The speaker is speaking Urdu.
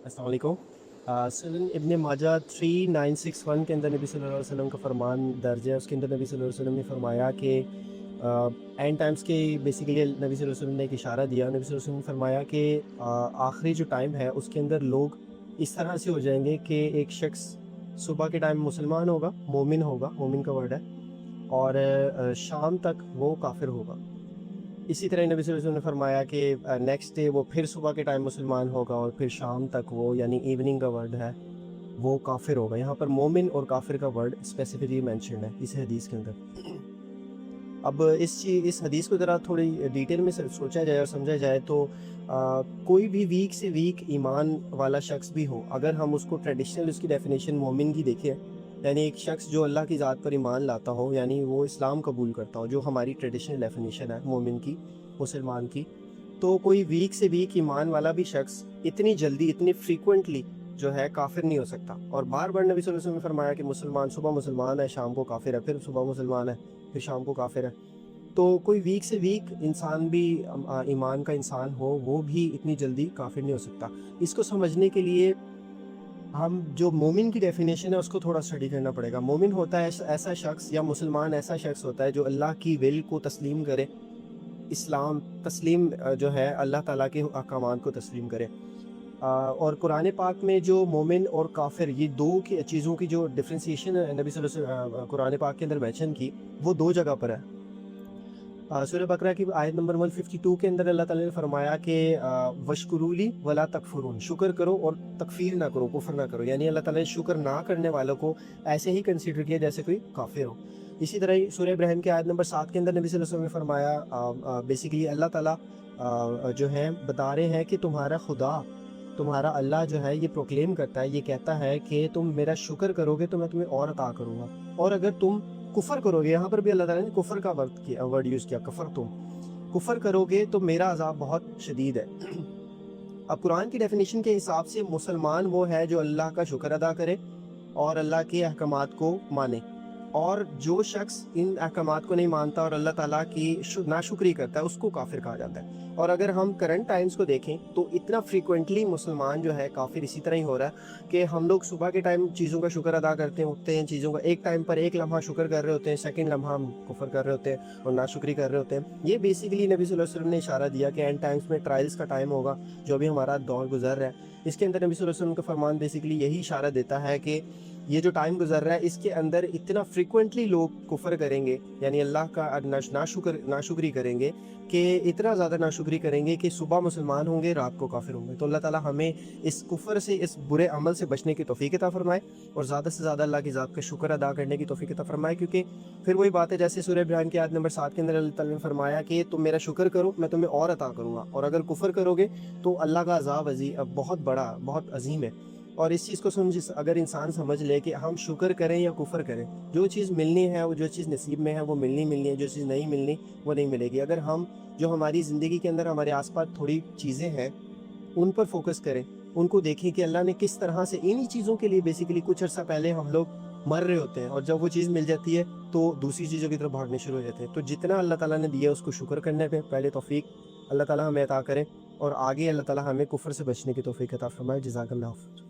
السلام علیکم۔ سنن ابن ماجہ 3961 کے اندر نبی صلی اللہ علیہ وسلم کا فرمان درج ہے۔ اس کے اندر نبی صلی اللہ علیہ وسلم نے فرمایا کہ اینڈ ٹائمس کے بیسیکلی نبی صلی اللہ علیہ وسلم نے ایک اشارہ دیا۔ نبی صلی اللہ علیہ وسلم نے فرمایا کہ آخری جو ٹائم ہے اس کے اندر لوگ اس طرح سے ہو جائیں گے کہ ایک شخص صبح کے ٹائم مسلمان ہوگا، مومن ہوگا، مومن کا ورڈ ہے، اور شام تک وہ کافر ہوگا۔ اسی طرح نبی صلی اللہ علیہ وسلم نے فرمایا کہ نیکسٹ ڈے وہ پھر صبح کے ٹائم مسلمان ہوگا اور پھر شام تک وہ، یعنی ایوننگ کا ورڈ ہے، وہ کافر ہوگا۔ یہاں پر مومن اور کافر کا ورڈ اسپیسیفکلی مینشنڈ ہے اس حدیث کے اندر۔ اب اس حدیث کو ذرا تھوڑی ڈیٹیل میں سوچا جائے اور سمجھا جائے تو کوئی بھی ویک سے ویک ایمان والا شخص بھی ہو، اگر ہم اس کو ٹریڈیشنل اس کی ڈیفینیشن مومن کی دیکھیں، یعنی ایک شخص جو اللہ کی ذات پر ایمان لاتا ہو، یعنی وہ اسلام قبول کرتا ہو، جو ہماری ٹریڈیشنل ڈیفینیشن ہے مومن کی، مسلمان کی، تو کوئی ویک سے ویک ایمان والا بھی شخص اتنی جلدی، اتنی فریکوینٹلی جو ہے کافر نہیں ہو سکتا۔ اور بار بار نبی صلی اللہ علیہ وسلم نے فرمایا کہ مسلمان صبح مسلمان ہے، شام کو کافر ہے، پھر صبح مسلمان ہے، پھر شام کو کافر ہے۔ تو کوئی ویک سے ویک انسان بھی، ایمان کا انسان ہو، وہ بھی اتنی جلدی کافر نہیں ہو سکتا۔ اس کو سمجھنے کے لیے ہم جو مومن کی ڈیفینیشن ہے اس کو تھوڑا اسٹڈی کرنا پڑے گا۔ مومن ہوتا ہے ایسا شخص، یا مسلمان ایسا شخص ہوتا ہے جو اللہ کی ول کو تسلیم کرے، اسلام تسلیم جو ہے اللہ تعالیٰ کے احکامات کو تسلیم کرے۔ اور قرآن پاک میں جو مومن اور کافر، یہ دو کی چیزوں کی جو ڈفرینسیشن نبی صلی اللہ علیہ وسلم قرآن پاک کے اندر مینشن کی، وہ دو جگہ پر ہے۔ سورہ بقرہ کی آیت نمبر 152 کے اندر اللہ تعالیٰ نے فرمایا کہ وَاشْكُرُوا لِي وَلَا تَكْفُرُونَ، شکر کرو اور تکفیر نہ کرو، کفر نہ کرو، یعنی اللہ تعالیٰ نے شکر نہ کرنے والوں کو ایسے ہی کنسیڈر کیا جیسے کوئی کافر ہو۔ اسی طرح سورہ ابراہیم کی آیت نمبر 7 کے اندر نبی صلی اللہ علیہ وسلم نے فرمایا، بیسیکلی اللہ تعالیٰ جو ہے بتا رہے ہیں کہ تمہارا خدا، تمہارا اللہ جو ہے یہ پروکلیم کرتا ہے، یہ کہتا ہے کہ تم میرا شکر کرو گے تو میں تمہیں اور عطا کروں گا، اور اگر تم کفر کرو گے، یہاں پر بھی اللہ تعالیٰ نے کفر کا ورڈ یوز کیا، کفر، تم کفر کرو گے تو میرا عذاب بہت شدید ہے۔ اب قرآن کی ڈیفینیشن کے حساب سے مسلمان وہ ہے جو اللہ کا شکر ادا کرے اور اللہ کے احکامات کو مانے، اور جو شخص ان احکامات کو نہیں مانتا اور اللہ تعالیٰ کی ناشکری کرتا ہے اس کو کافر کہا جاتا ہے۔ اور اگر ہم کرنٹ ٹائمز کو دیکھیں تو اتنا فریکوینٹلی مسلمان جو ہے کافر اسی طرح ہی ہو رہا ہے کہ ہم لوگ صبح کے ٹائم چیزوں کا شکر ادا کرتے ہیں، اٹھتے ہیں، چیزوں کا ایک ٹائم پر ایک لمحہ شکر کر رہے ہوتے ہیں، سیکنڈ لمحہ ہم کفر کر رہے ہوتے ہیں اور ناشکری کر رہے ہوتے ہیں۔ یہ بیسیکلی نبی صلی اللہ علیہ وسلم نے اشارہ دیا کہ اینڈ ٹائمز میں ٹرائلز کا ٹائم ہوگا، جو بھی ہمارا دور گزر رہا ہے، اس کے اندر نبی صلی اللہ علیہ وسلم کا فرمان بیسیکلی یہی اشارہ دیتا ہے کہ یہ جو ٹائم گزر رہا ہے اس کے اندر اتنا فریکوینٹلی لوگ کفر کریں گے، یعنی اللہ کا ناشکری کریں گے، کہ اتنا زیادہ ناشکری کریں گے کہ صبح مسلمان ہوں گے، رات کو کافر ہوں گے۔ تو اللہ تعالیٰ ہمیں اس کفر سے، اس برے عمل سے بچنے کی توفیق عطا فرمائے، اور زیادہ سے زیادہ اللہ کی ذات کا شکر ادا کرنے کی توفیق عطا فرمائے، کیونکہ پھر وہی بات ہے جیسے سورہ ابراہیم کی آیت نمبر 7 کے اندر اللہ تعالیٰ نے فرمایا کہ تم میرا شکر کرو میں تمہیں اور عطا کروں گا، اور اگر کفر کرو گے تو اللہ کا عذاب بہت بڑا، بہت عظیم ہے۔ اور اس چیز کو اگر انسان سمجھ لے کہ ہم شکر کریں یا کفر کریں، جو چیز ملنی ہے، وہ جو چیز نصیب میں ہے وہ ملنی ہے، جو چیز نہیں ملنی وہ نہیں ملے گی۔ اگر ہم جو ہماری زندگی کے اندر ہمارے آس پاس تھوڑی چیزیں ہیں ان پر فوکس کریں، ان کو دیکھیں کہ اللہ نے کس طرح سے انہی چیزوں کے لیے بیسیکلی کچھ عرصہ پہلے ہم لوگ مر رہے ہوتے ہیں، اور جب وہ چیز مل جاتی ہے تو دوسری چیزوں کی طرف بھاگنے شروع ہو جاتے ہیں۔ تو جتنا اللہ تعالیٰ نے دیا اس کو شکر کرنے پہ پہلے توفیق اللہ تعالیٰ ہمیں عطا کرے، اور آگے اللہ تعالیٰ ہمیں کفر سے بچنے کی توفیق عطا فرمائے۔ جزاک اللہ خیر۔